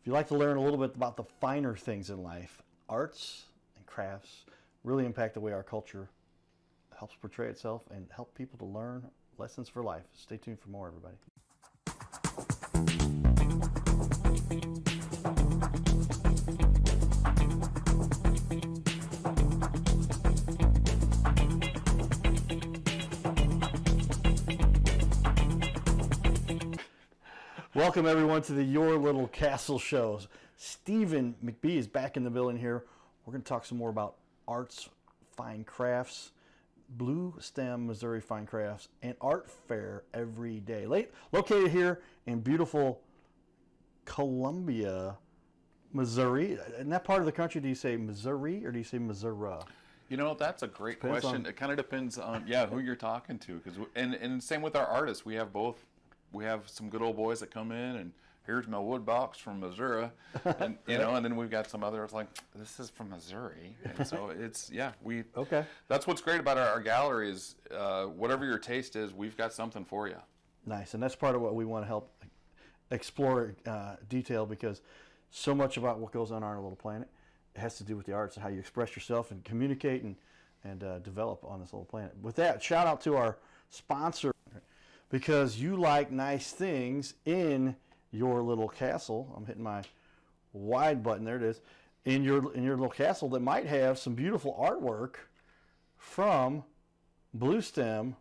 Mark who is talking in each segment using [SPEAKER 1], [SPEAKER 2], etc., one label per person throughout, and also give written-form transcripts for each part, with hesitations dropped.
[SPEAKER 1] you like to learn a little bit about the finer things in life, arts and crafts really impact the way our culture helps portray itself and help people to learn lessons for life. Stay tuned for more, everybody. Welcome, everyone, to the Your Little Castle shows. Stephen McBee is back in the building here. We're going to talk some more about arts, fine crafts, Bluestem, Missouri Fine Crafts, and art fair every day. Located here in beautiful Columbia, Missouri. In that part of the country, do you say Missouri or do you say Missouri?
[SPEAKER 2] You know, that's a great question. It kind of depends on who you're talking to. And same with our artists. We have both. We have some good old boys that come in and here's my wood box from Missouri, and and then we've got some others like this is from Missouri, and so it's
[SPEAKER 1] okay.
[SPEAKER 2] That's what's great about our gallery is whatever your taste is, we've got something for you.
[SPEAKER 1] Nice, and that's part of what we want to help explore detail, because so much about what goes on our little planet has to do with the arts and how you express yourself and communicate and develop on this little planet. With that, shout out to our sponsor. Because you like nice things in your little castle. I'm hitting my wide button. There it is. In your little castle that might have some beautiful artwork from Bluestem.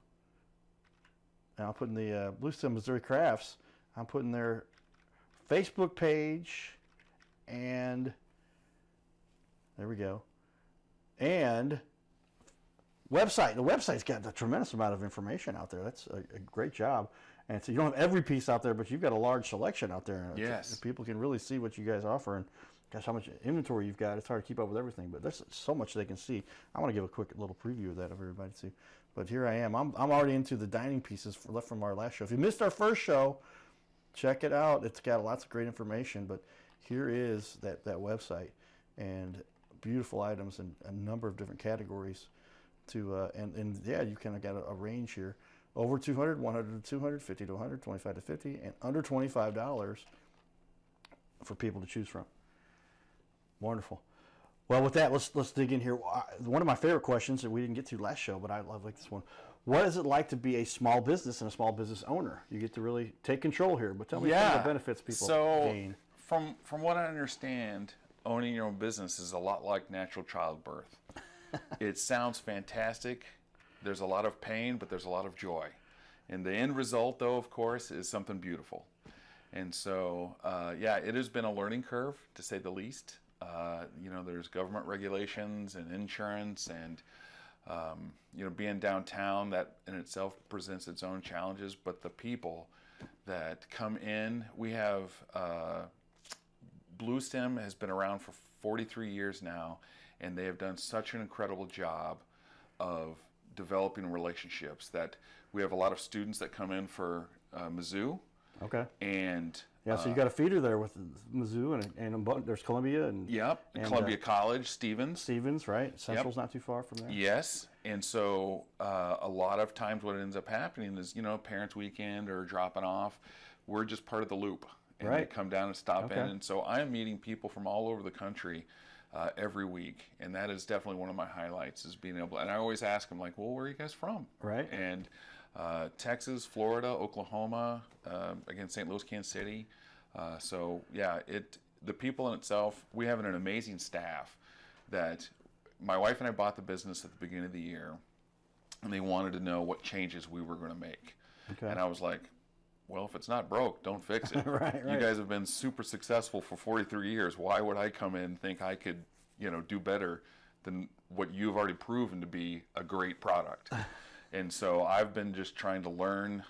[SPEAKER 1] And I'm putting the Bluestem Missouri Crafts. I'm putting their Facebook page, and there we go. And website. The website's got a tremendous amount of information out there. That's a great job. And so you don't have every piece out there, but you've got a large selection out there.
[SPEAKER 2] Yes.
[SPEAKER 1] People can really see what you guys offer, and gosh, how much inventory you've got. It's hard to keep up with everything, but there's so much they can see. I want to give a quick little preview of that of everybody too. But here I am. I'm already into the dining pieces left from our last show. If you missed our first show, check it out. It's got lots of great information, but here is that website, and beautiful items in a number of different categories. And you kind of got a range here: over 200, 100 to 200, 50 to 100, 25 to 50, and under $25 for people to choose from. Wonderful. Well, with that, let's dig in here. One of my favorite questions that we didn't get to last show, but I like this one. What is it like to be a small business and a small business owner? You get to really take control here, but tell me some of the benefits people gain.
[SPEAKER 2] From what I understand, owning your own business is a lot like natural childbirth. It sounds fantastic. There's a lot of pain, but there's a lot of joy. And the end result, though, of course, is something beautiful. And so, it has been a learning curve, to say the least. There's government regulations and insurance, and, being downtown, that in itself presents its own challenges. But the people that come in, we have Bluestem has been around for 43 years now, and they have done such an incredible job of developing relationships that we have a lot of students that come in for Mizzou.
[SPEAKER 1] Okay.
[SPEAKER 2] And
[SPEAKER 1] so you got a feeder there with Mizzou, and there's Columbia. And
[SPEAKER 2] Columbia College, Stevens,
[SPEAKER 1] right? Central's not too far from there.
[SPEAKER 2] Yes. And so a lot of times what ends up happening is, parents' weekend or dropping off, we're just part of the loop. And they come down and stop in. And so I am meeting people from all over the country every week. And that is definitely one of my highlights, is being able, and I always ask them, like, well, where are you guys from?
[SPEAKER 1] Right.
[SPEAKER 2] And Texas, Florida, Oklahoma, again, St. Louis, Kansas City. The people in itself, we have an amazing staff that my wife and I bought the business at the beginning of the year, and they wanted to know what changes we were going to make.
[SPEAKER 1] Okay.
[SPEAKER 2] And I was like, well, if it's not broke, don't fix it.
[SPEAKER 1] Right.
[SPEAKER 2] You guys have been super successful for 43 years. Why would I come in and think I could, do better than what you've already proven to be a great product? And so I've been just trying to learn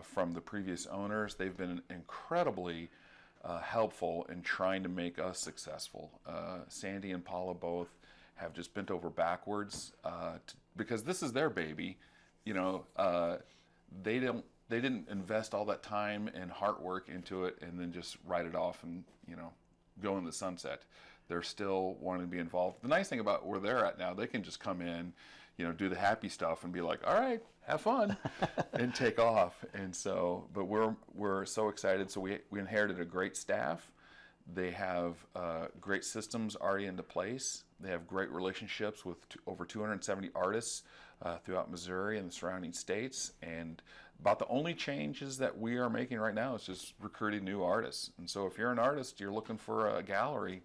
[SPEAKER 2] from the previous owners. They've been incredibly helpful in trying to make us successful. Sandy and Paula both have just bent over backwards because this is their baby. They didn't invest all that time and heart work into it and then just write it off and go in the sunset. They're still wanting to be involved. The nice thing about where they're at now, they can just come in, do the happy stuff and be like, all right, have fun, and take off. And so, but we're so excited. So we inherited a great staff They have great systems already into place. They have great relationships with over 270 artists throughout Missouri and the surrounding states. And about the only changes that we are making right now is just recruiting new artists. And so if you're an artist, you're looking for a gallery,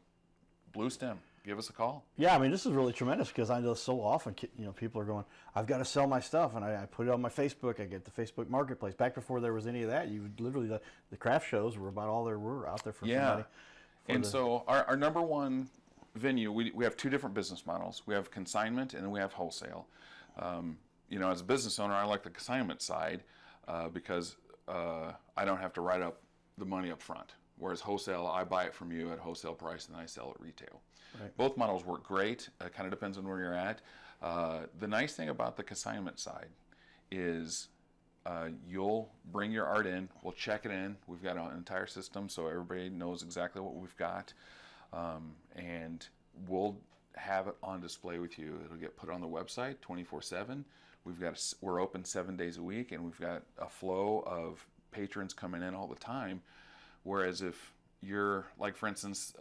[SPEAKER 2] Bluestem, give us a call.
[SPEAKER 1] Yeah, I mean, this is really tremendous because I know so often, people are going, I've got to sell my stuff, and I put it on my Facebook. I get the Facebook Marketplace. Back before there was any of that, you would literally, the craft shows were about all there were out there for somebody.
[SPEAKER 2] And so our number one venue, we have two different business models. We have consignment and then we have wholesale. As a business owner, I like the consignment side because I don't have to write up the money up front. Whereas wholesale, I buy it from you at wholesale price and I sell it retail.
[SPEAKER 1] Right.
[SPEAKER 2] Both models work great. It kind of depends on where you're at. The nice thing about the consignment side is you'll bring your art in, we'll check it in. We've got an entire system so everybody knows exactly what we've got. And we'll have it on display with you. It'll get put on the website 24/7. We're open 7 days a week, and we've got a flow of patrons coming in all the time. Whereas if you're, like for instance,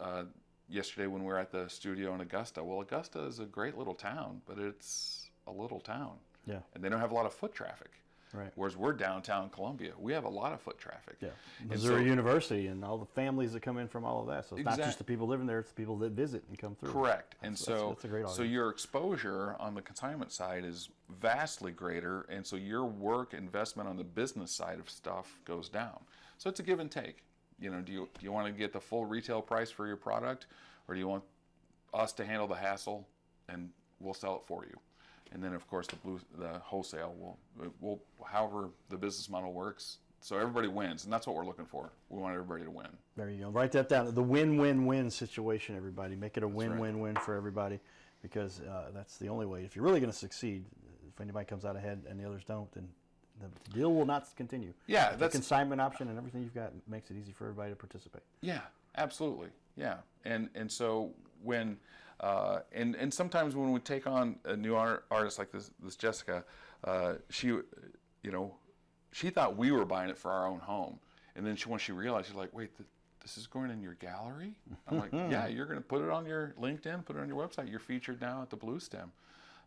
[SPEAKER 2] yesterday when we were at the studio in Augusta, well, Augusta is a great little town, but it's a little town.
[SPEAKER 1] Yeah.
[SPEAKER 2] And they don't have a lot of foot traffic.
[SPEAKER 1] Right.
[SPEAKER 2] Whereas we're downtown Columbia. We have a lot of foot traffic.
[SPEAKER 1] Yeah. Missouri University and all the families that come in from all of that. So it's not just the people living there, it's the people that visit and come through.
[SPEAKER 2] Correct.
[SPEAKER 1] That's a great audience.
[SPEAKER 2] So your exposure on the consignment side is vastly greater, and so your work investment on the business side of stuff goes down. So it's a give and take. Do you want to get the full retail price for your product, or do you want us to handle the hassle and we'll sell it for you? And then, of course, the wholesale will however the business model works. So everybody wins, and that's what we're looking for. We want everybody to win.
[SPEAKER 1] There you go. Write that down. The win-win-win situation, everybody. Make it a win-win-win for everybody, because that's the only way. If you're really going to succeed, if anybody comes out ahead and the others don't, then the deal will not continue.
[SPEAKER 2] Yeah,
[SPEAKER 1] the consignment option and everything you've got makes it easy for everybody to participate.
[SPEAKER 2] Yeah, absolutely. Yeah, and so when and sometimes when we take on a new artist like this Jessica, she thought we were buying it for our own home, and then once she realized, she's like, wait, this is going in your gallery? I'm like, yeah, you're going to put it on your LinkedIn, put it on your website. You're featured now at the Bluestem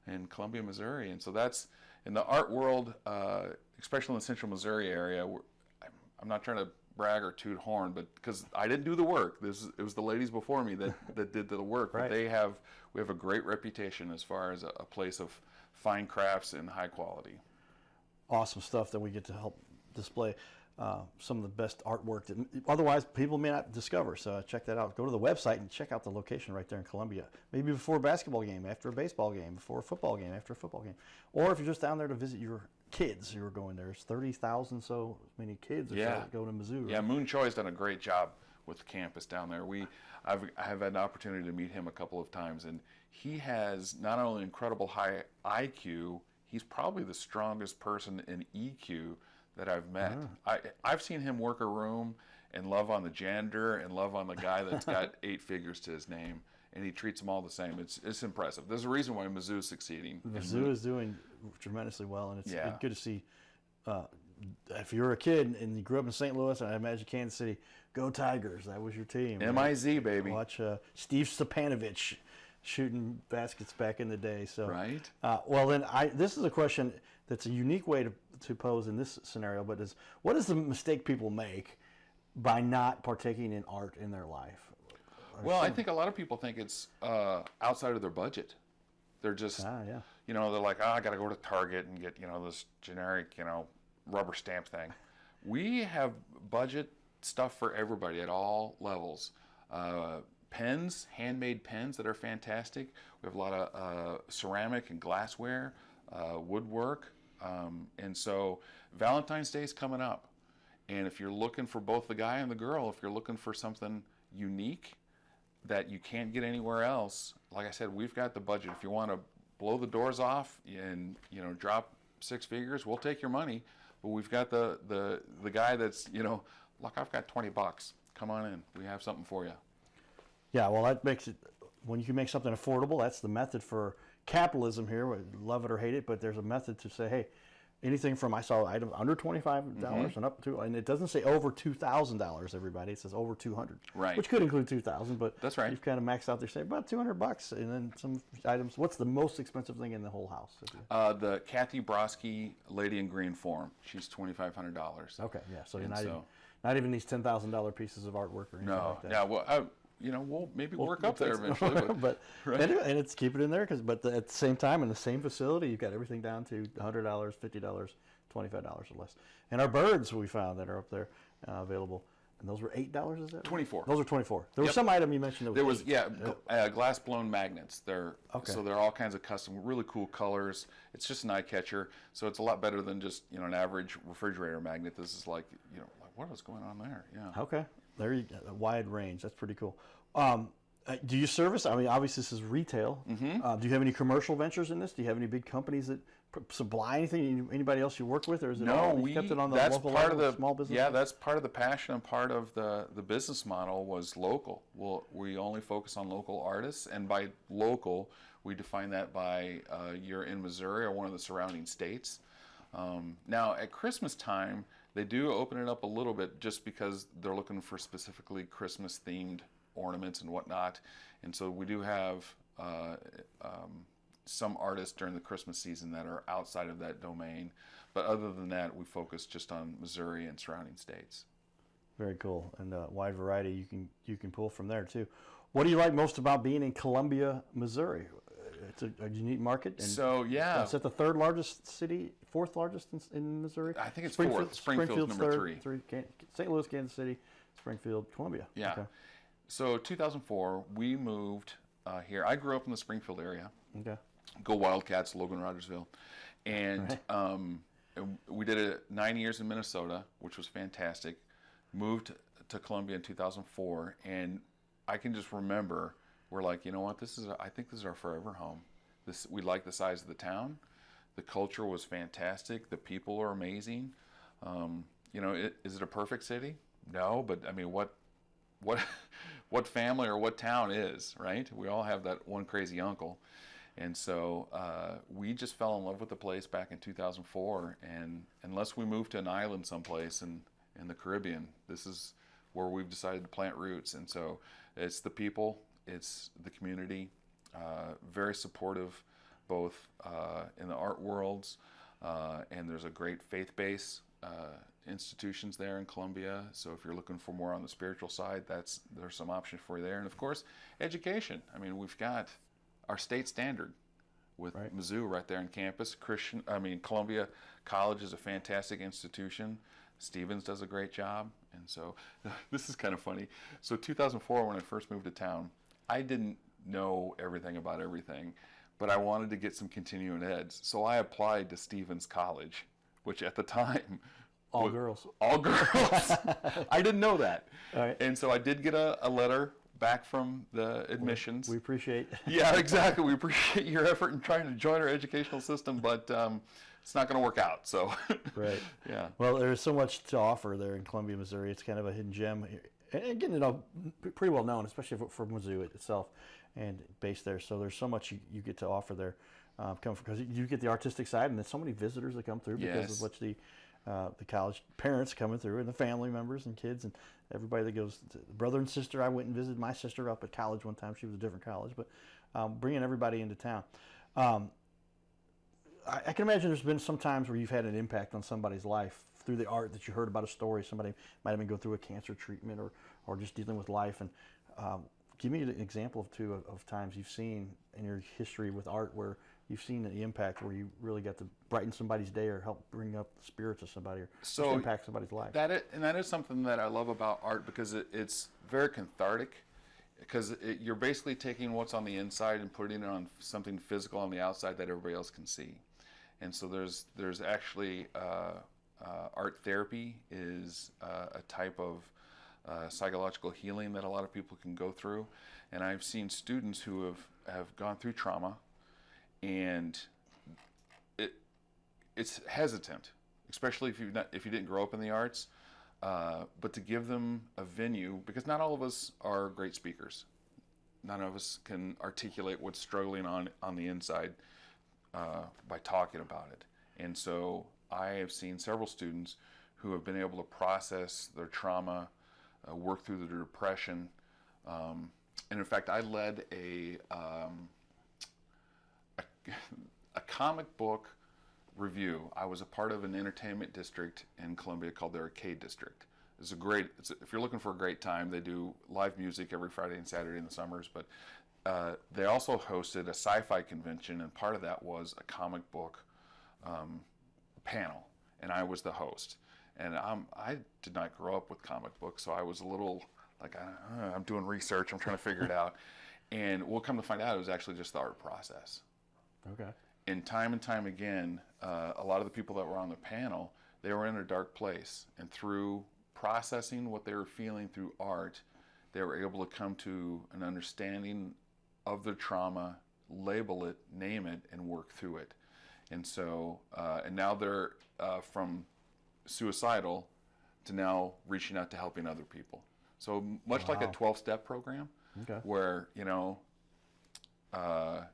[SPEAKER 2] in Columbia, Missouri, and so that's in the art world, especially in the Central Missouri area. I'm not trying to brag or toot horn, but because I didn't do the work, it was the ladies before me that did the work.
[SPEAKER 1] Right.
[SPEAKER 2] But we have a great reputation as far as a place of fine crafts and high quality.
[SPEAKER 1] Awesome stuff that we get to help display some of the best artwork that otherwise people may not discover. So check that out. Go to the website and check out the location right there in Columbia. Maybe before a basketball game, after a baseball game, before a football game, after a football game. Or if you're just down there to visit your kids who are going there. There's 30,000 so many kids that go to Mizzou.
[SPEAKER 2] Yeah, Moon Choi's done a great job with the campus down there. I have had an opportunity to meet him a couple of times, and he has not only incredible high IQ, he's probably the strongest person in EQ that I've met. I've seen him work a room and love on the janitor and love on the guy that's got 8 figures to his name, and he treats them all the same. It's impressive. There's a reason why Mizzou's succeeding.
[SPEAKER 1] Mizzou is doing tremendously well, and it's good to see. If you're a kid and you grew up in St. Louis, and I imagine Kansas City, go Tigers. That was your team.
[SPEAKER 2] MIZ, baby.
[SPEAKER 1] Watch Steve Stepanovich shooting baskets back in the day. So
[SPEAKER 2] right.
[SPEAKER 1] Well, then this is a question that's a unique way to pose in this scenario. But what is the mistake people make by not partaking in art in their life?
[SPEAKER 2] Well, I think a lot of people think it's outside of their budget. They're just, they're like, I got to go to Target and get, this generic, rubber stamp thing. We have budget stuff for everybody at all levels. Pens, handmade pens that are fantastic. We have a lot of ceramic and glassware, woodwork. And so Valentine's Day is coming up. And if you're looking for both the guy and the girl, if you're looking for something unique that you can't get anywhere else, like I said, we've got the budget. If you want to blow the doors off and drop 6 figures, we'll take your money. But we've got the guy that's look, I've got $20. Come on in. We have something for you. Yeah, well, that makes it, when you can make something affordable, that's the method for capitalism here. Love it or hate it, but there's a method to say, hey,
[SPEAKER 1] anything from, I saw items under $25 and up to, and it doesn't say over $2,000, everybody. It says over 200,
[SPEAKER 2] Right.
[SPEAKER 1] which could include 2,000, but
[SPEAKER 2] That's right.
[SPEAKER 1] you've kind of maxed out there, say about $200, and then some items. What's the most expensive thing in the whole house?
[SPEAKER 2] The Kathy Broski Lady in Green form. She's $2,500.
[SPEAKER 1] Okay, yeah. So you're
[SPEAKER 2] And
[SPEAKER 1] not even these $10,000 pieces of artwork or anything
[SPEAKER 2] No,
[SPEAKER 1] like that.
[SPEAKER 2] yeah. Well, we'll maybe work up there eventually.
[SPEAKER 1] But
[SPEAKER 2] right.
[SPEAKER 1] and it's keep it in there but at the same time in the same facility you've got everything down to $100, $50, $25 or less. And our birds we found that are up there available, and those were $8. Is that
[SPEAKER 2] 24.
[SPEAKER 1] Those are 24. There was some item you mentioned that
[SPEAKER 2] There
[SPEAKER 1] was
[SPEAKER 2] was glass blown magnets. They're
[SPEAKER 1] Okay.
[SPEAKER 2] So they're all kinds of custom, really cool colors. It's just an eye catcher. So it's a lot better than just an average refrigerator magnet. This is like what is going on there? Yeah.
[SPEAKER 1] Okay. There you go. A wide range. That's pretty cool. Do you service? I mean, obviously this is retail. Do you have any commercial ventures in this? Do you have any big companies that supply anything? Anybody else you work with, or is it all you kept it on the
[SPEAKER 2] that's
[SPEAKER 1] local
[SPEAKER 2] part
[SPEAKER 1] level,
[SPEAKER 2] of the
[SPEAKER 1] small business?
[SPEAKER 2] Yeah, that's part of the passion and part of the business model was local. We only focus on local artists, and by local, we define that by you're in Missouri or one of the surrounding states. Now at Christmas time, they do open it up a little bit just because they're looking for specifically Christmas themed ornaments and whatnot, and so we do have some artists during the Christmas season that are outside of that domain, but other than that, we focus just on Missouri and surrounding states.
[SPEAKER 1] Very cool, and a wide variety you can pull from there too. What do you like most about being in Columbia, Missouri? It's a unique market. And
[SPEAKER 2] So yeah,
[SPEAKER 1] is that the third largest city, fourth largest in Missouri?
[SPEAKER 2] I think it's fourth. Springfield's number three.
[SPEAKER 1] St. Louis, Kansas City, Springfield, Columbia.
[SPEAKER 2] Yeah.
[SPEAKER 1] Okay.
[SPEAKER 2] So 2004, we moved here. I grew up in the Springfield area.
[SPEAKER 1] Okay.
[SPEAKER 2] Go Wildcats, Logan Rogersville. And we did 9 years in Minnesota, which was fantastic. Moved to Columbia in 2004, and I can just remember we're like, you know what, I think this is our forever home. We like the size of the town. The culture was fantastic. The people are amazing. Is it a perfect city? No, but I mean, what family or what town is, right? We all have that one crazy uncle. And so we just fell in love with the place back in 2004. And unless we moved to an island someplace in the Caribbean, this is where we've decided to plant roots. And so it's the people, it's the community, very supportive, both in the art worlds, and there's a great faith base. Institutions there in Columbia, so if you're looking for more on the spiritual side, there's some options for you there. And of course, education. I mean, we've got our state standard with Mizzou right there on campus. Columbia College is a fantastic institution. Stevens does a great job, and so this is kind of funny. So 2004, when I first moved to town, I didn't know everything about everything, but I wanted to get some continuing eds, so I applied to Stevens College, which at the time
[SPEAKER 1] all girls.
[SPEAKER 2] All girls. I didn't know that.
[SPEAKER 1] All right.
[SPEAKER 2] And so I did get a letter back from the admissions.
[SPEAKER 1] We appreciate.
[SPEAKER 2] Yeah, exactly. We appreciate your effort in trying to join our educational system, but it's not going to work out. So.
[SPEAKER 1] Right.
[SPEAKER 2] Yeah.
[SPEAKER 1] Well, there's so much to offer there in Columbia, Missouri. It's kind of a hidden gem, and again, pretty well known, especially for Mizzou itself, and based there. So there's so much you get to offer there, because you get the artistic side, and there's so many visitors that come through because of what the college parents coming through, and the family members and kids and everybody that goes, brother and sister. I went and visited my sister up at college one time. She was a different college, but bringing everybody into town. I can imagine there's been some times where you've had an impact on somebody's life through the art, that you heard about a story. Somebody might have been going through a cancer treatment or just dealing with life. And give me an example of times you've seen in your history with art where you've seen the impact, where you really got to brighten somebody's day or help bring up the spirits of somebody, or just impact somebody's life.
[SPEAKER 2] That is something that I love about art, because it's very cathartic, because you're basically taking what's on the inside and putting it on something physical on the outside that everybody else can see. And so there's actually art therapy is a type of psychological healing that a lot of people can go through. And I've seen students who have gone through trauma, and it's hesitant, especially if you didn't grow up in the arts, but to give them a venue, because not all of us are great speakers. None of us can articulate what's struggling on the inside by talking about it. And so I have seen several students who have been able to process their trauma, work through the depression. And in fact, I led a comic book review. I was a part of an entertainment district in Columbia called the Arcade District. If you're looking for a great time, they do live music every Friday and Saturday in the summers, but they also hosted a sci-fi convention, and part of that was a comic book panel, and I was the host. And I did not grow up with comic books, so I was a little like, I'm doing research, I'm trying to figure it out. And we'll come to find out it was actually just the art process.
[SPEAKER 1] Okay.
[SPEAKER 2] And time again, a lot of the people that were on the panel, they were in a dark place. And through processing what they were feeling through art, they were able to come to an understanding of their trauma, label it, name it, and work through it. And so, and now they're from suicidal to now reaching out to helping other people. So much like a 12-step program,
[SPEAKER 1] okay,
[SPEAKER 2] where, you know, the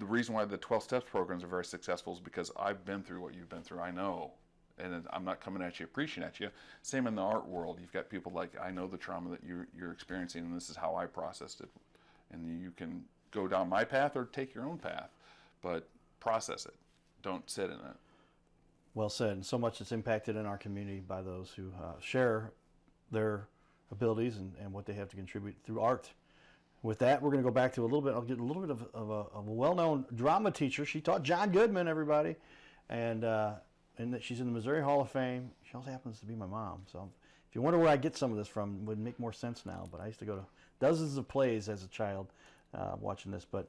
[SPEAKER 2] reason why the 12 steps programs are very successful is because I've been through what you've been through. I know, and I'm not coming at you, preaching at you. Same in the art world. You've got people like, I know the trauma that you're experiencing, and this is how I processed it. And you can go down my path or take your own path, but process it. Don't sit in it.
[SPEAKER 1] Well said. And so much that's impacted in our community by those who share their abilities and what they have to contribute through art. With that, we're going to go back to I'll get a little bit of a well-known drama teacher. She taught John Goodman, everybody, and that she's in the Missouri Hall of Fame. She also happens to be my mom. So if you wonder where I get some of this from, it would make more sense now. But I used to go to dozens of plays as a child watching this. But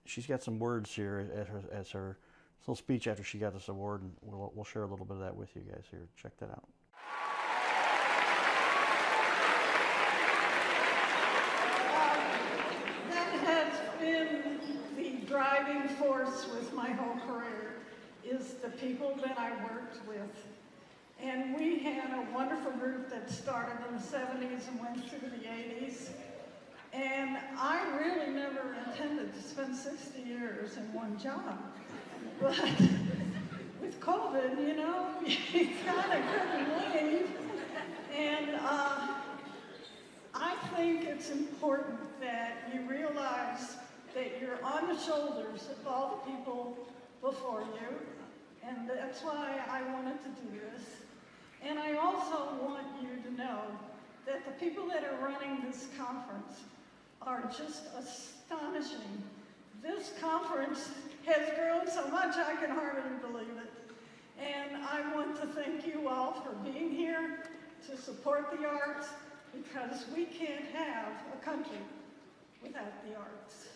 [SPEAKER 1] she's got some words here as her little speech after she got this award, and we'll share a little bit of that with you guys here. Check that out.
[SPEAKER 3] Driving force with my whole career is the people that I worked with. And we had a wonderful group that started in the 70s and went through the 80s. And I really never intended to spend 60 years in one job. But with COVID, you know, you kind of couldn't leave. And I think it's important that you realize that you're on the shoulders of all the people before you, and that's why I wanted to do this. And I also want you to know that the people that are running this conference are just astonishing. This conference has grown so much I can hardly believe it. And I want to thank you all for being here to support the arts, because we can't have a country without the arts.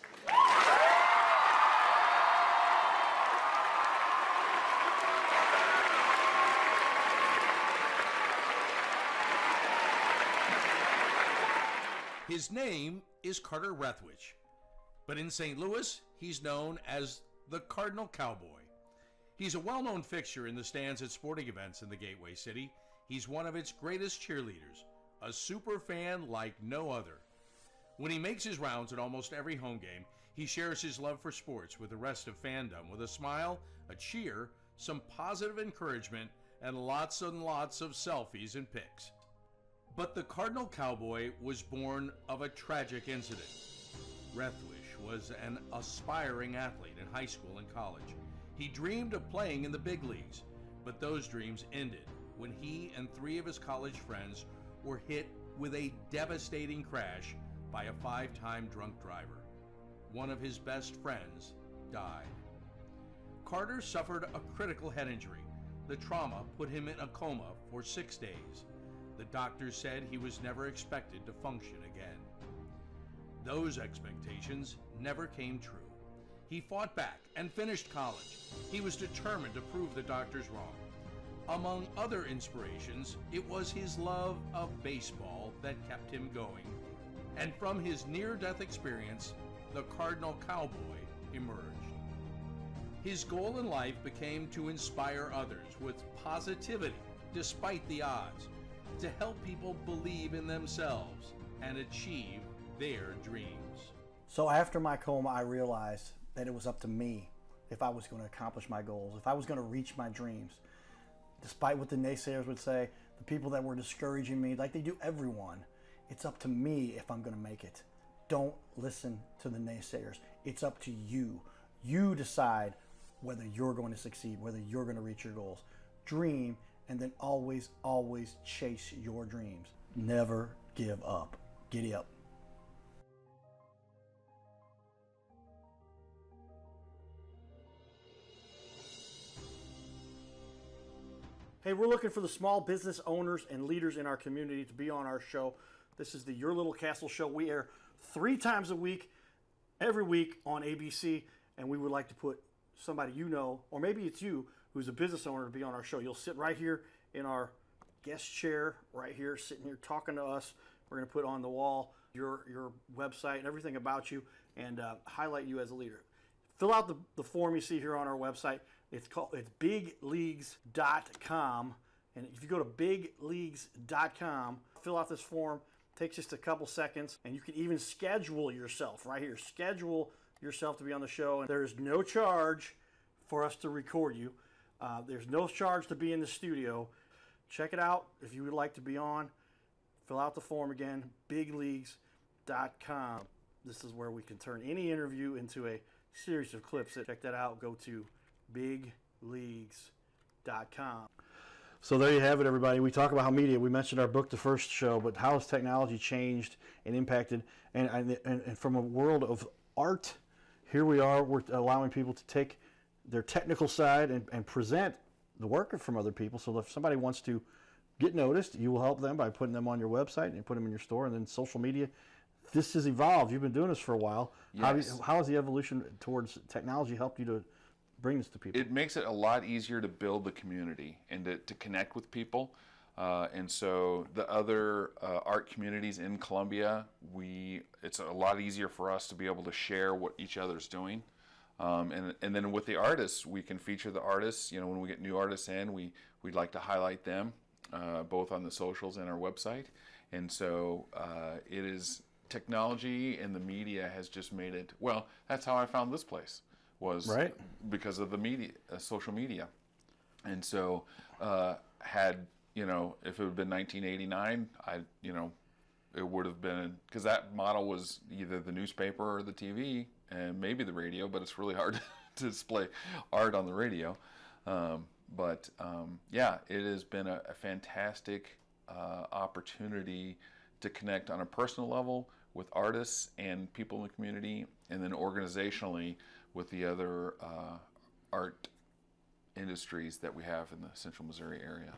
[SPEAKER 4] His name is Carter Rethwich, but in St. Louis, he's known as the Cardinal Cowboy. He's a well-known fixture in the stands at sporting events in the Gateway City. He's one of its greatest cheerleaders, a super fan like no other. When he makes his rounds at almost every home game, he shares his love for sports with the rest of fandom with a smile, a cheer, some positive encouragement, and lots of selfies and pics. But the Cardinal Cowboy was born of a tragic incident. Rethwich was an aspiring athlete in high school and college. He dreamed of playing in the big leagues, but those dreams ended when he and 3 of his college friends were hit with a devastating crash by a 5-time drunk driver. One of his best friends died. Carter suffered a critical head injury. The trauma put him in a coma for 6 days. The doctors said he was never expected to function again. Those expectations never came true. He fought back and finished college. He was determined to prove the doctors wrong. Among other inspirations, it was his love of baseball that kept him going. And from his near-death experience, the Cardinal Cowboy emerged. His goal in life became to inspire others with positivity despite the odds, to help people believe in themselves and achieve their dreams.
[SPEAKER 1] So after my coma, I realized that it was up to me if I was going to accomplish my goals, if I was going to reach my dreams. Despite what the naysayers would say, the people that were discouraging me, like they do everyone, it's up to me if I'm going to make it. Don't listen to the naysayers. It's up to you. You decide whether you're going to succeed, whether you're going to reach your goals. Dream, and then always, always chase your dreams. Never give up. Giddy up. Hey, we're looking for the small business owners and leaders in our community to be on our show. This is the Your Little Castle Show. We air 3 times a week, every week on ABC, and we would like to put somebody you know, or maybe it's you, who's a business owner to be on our show. You'll sit right here in our guest chair, right here, sitting here talking to us. We're going to put on the wall your website and everything about you, and highlight you as a leader. Fill out the form you see here on our website. It's bigleagues.com, and if you go to bigleagues.com, fill out this form. It takes just a couple seconds, and you can even schedule yourself right here. Schedule yourself to be on the show, and there is no charge for us to record you. There's no charge to be in the studio. Check it out if you would like to be on. Fill out the form again, bigleagues.com. This is where we can turn any interview into a series of clips. Check that out. Go to bigleagues.com. So there you have it, everybody. We talk about how media, we mentioned our book the first show, but how has technology changed and impacted, and from a world of art, here we are, we're allowing people to take their technical side and present the work from other people. So if somebody wants to get noticed, you will help them by putting them on your website and put them in your store, and then social media. This has evolved. You've been doing this for a while.
[SPEAKER 2] Yes.
[SPEAKER 1] How has the evolution towards technology helped you to bring this to people?
[SPEAKER 2] It makes it a lot easier to build the community and to connect with people. And so the other art communities in Columbia, it's a lot easier for us to be able to share what each other's doing. And then with the artists, we can feature the artists. You know, when we get new artists in, we'd like to highlight them, both on the socials and our website. And so it is technology, and the media has just made it, well, that's how I found this place, was
[SPEAKER 1] right,
[SPEAKER 2] because of the media, social media. And so if it had been 1989, it would have been, because that model was either the newspaper or the TV and maybe the radio, but it's really hard to display art on the radio. It has been a fantastic opportunity to connect on a personal level with artists and people in the community, and then organizationally with the other art industries that we have in the Central Missouri area.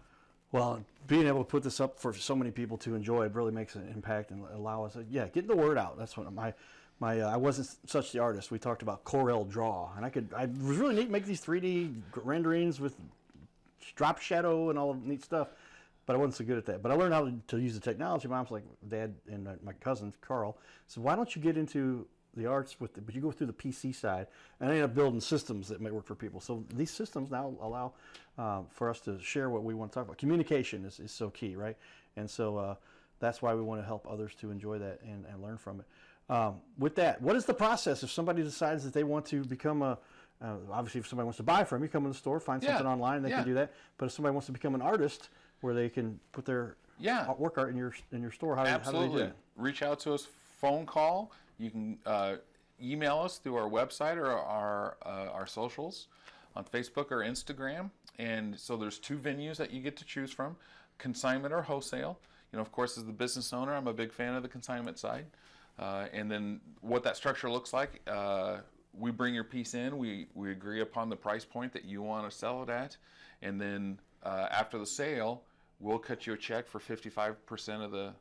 [SPEAKER 1] Well, being able to put this up for so many people to enjoy, it really makes an impact and allow us, getting the word out. That's what I wasn't such the artist. We talked about Corel Draw, and I was really neat to make these 3D renderings with drop shadow and all of neat stuff, but I wasn't so good at that. But I learned how to use the technology. Mom's like, Dad and my cousin Carl said, why don't you get into the arts but you go through the PC side, and I ended up building systems that may work for people. So these systems now allow for us to share what we want to talk about. Communication is so key, right? And so that's why we want to help others to enjoy that and learn from it. With that, what is the process if somebody decides that they want to become obviously if somebody wants to buy from you, come in the store, find something online, they can do that. But if somebody wants to become an artist where they can put their work art in your store, how do they do that?
[SPEAKER 2] Reach out to us, phone call. You can email us through our website or our socials on Facebook or Instagram. And so there's 2 venues that you get to choose from, consignment or wholesale. Of course, as the business owner, I'm a big fan of the consignment side. And then what that structure looks like, we bring your piece in, we agree upon the price point that you want to sell it at, and then after the sale, we'll cut you a check for 55%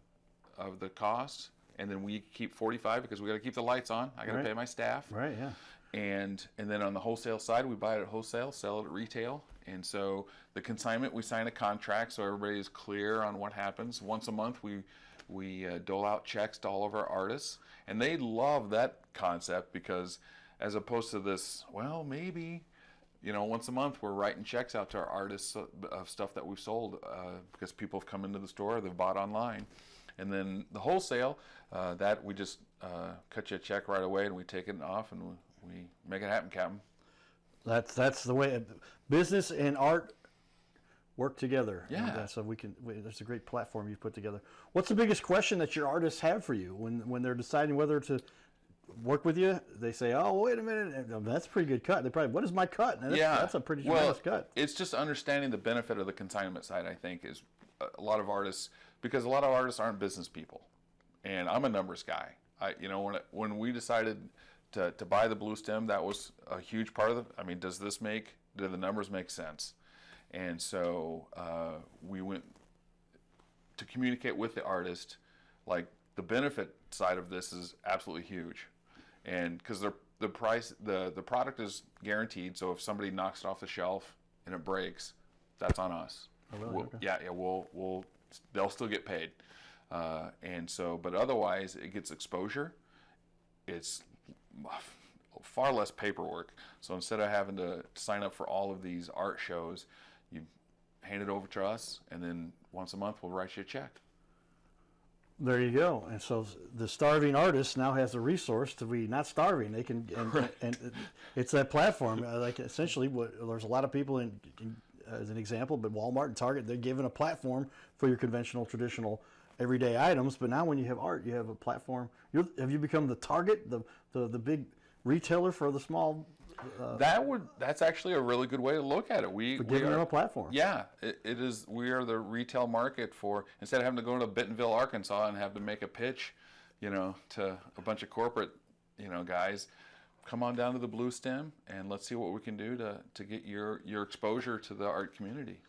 [SPEAKER 2] of the cost, and then we keep 45 because we got to keep the lights on. I got to pay my staff.
[SPEAKER 1] Right. Yeah.
[SPEAKER 2] And then on the wholesale side, we buy it at wholesale, sell it at retail. And so the consignment, we sign a contract so everybody is clear on what happens. Once a month, we dole out checks to all of our artists, and they love that concept because, as opposed to this, well, maybe, once a month we're writing checks out to our artists of stuff that we've sold because people have come into the store, they've bought online. And then the wholesale, that we just cut you a check right away and we take it off and we make it happen, Captain.
[SPEAKER 1] That's the way business and art work together.
[SPEAKER 2] Yeah.
[SPEAKER 1] And, so there's a great platform you've put together. What's the biggest question that your artists have for you when they're deciding whether to work with you? They say, "Oh, wait a minute, that's a pretty good cut." They probably, "What is my cut?" And that's a pretty tremendous cut.
[SPEAKER 2] It's just understanding the benefit of the consignment side. I think is a lot of artists, because a lot of artists aren't business people, and I'm a numbers guy. When we decided to buy the Bluestem, that was a huge part of it. I mean, do the numbers make sense? And so we went to communicate with the artist, like the benefit side of this is absolutely huge, and because the price, the product is guaranteed. So if somebody knocks it off the shelf and it breaks, that's on us.
[SPEAKER 1] Oh, really?
[SPEAKER 2] Okay. They'll still get paid, and so, but otherwise it gets exposure. It's far less paperwork. So instead of having to sign up for all of these art shows, you hand it over to us, and then once a month we'll write you a check.
[SPEAKER 1] There you go. And so the starving artist now has a resource to be not starving. They can, and it's that platform. Like essentially, there's a lot of people as an example, but Walmart and Target, they're given a platform for your conventional, traditional, everyday items. But now when you have art, you have a platform. Have you become the Target, the big retailer for the small?
[SPEAKER 2] That's actually a really good way to look at it. We
[SPEAKER 1] giving them a platform.
[SPEAKER 2] Yeah, it is. We are the retail market for, instead of having to go to Bentonville, Arkansas, and have to make a pitch, to a bunch of corporate, guys. Come on down to the Bluestem, and let's see what we can do to get your exposure to the art community.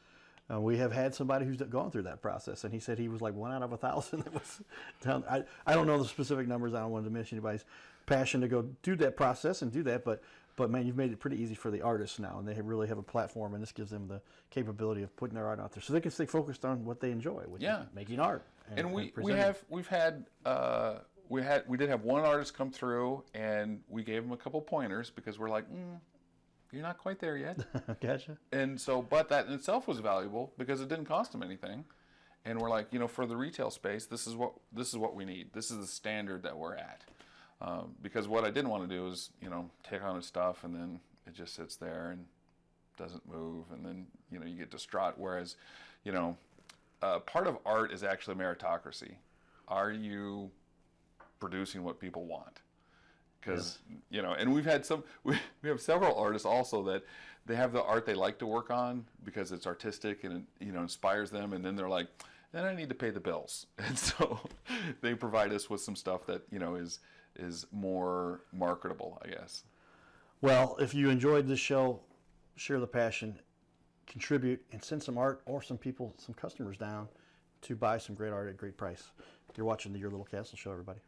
[SPEAKER 1] We have had somebody who's gone through that process, and he said he was like 1 out of 1,000 that was down. I don't know the specific numbers. I don't want to diminish anybody's passion to go do that process and do that, but man, you've made it pretty easy for the artists now, and they really have a platform, and this gives them the capability of putting their art out there, so they can stay focused on what they enjoy, which is making art.
[SPEAKER 2] And we did have one artist come through, and we gave him a couple pointers because we're like, you're not quite there yet.
[SPEAKER 1] Gotcha.
[SPEAKER 2] And so, but that in itself was valuable because it didn't cost him anything, and we're like, for the retail space, this is what we need. This is the standard that we're at. Because what I didn't want to do is, take on his stuff and then it just sits there and doesn't move, and then, you get distraught. Whereas, part of art is actually meritocracy. Are you producing what people want? Because, and we have several artists also that they have the art they like to work on because it's artistic and it, inspires them, and then they're like, then I need to pay the bills. And so they provide us with some stuff that, is more marketable, I guess.
[SPEAKER 1] Well, if you enjoyed this show, share the passion, contribute, and send some art or some customers down to buy some great art at a great price. You're watching the Your Little Castle Show, everybody.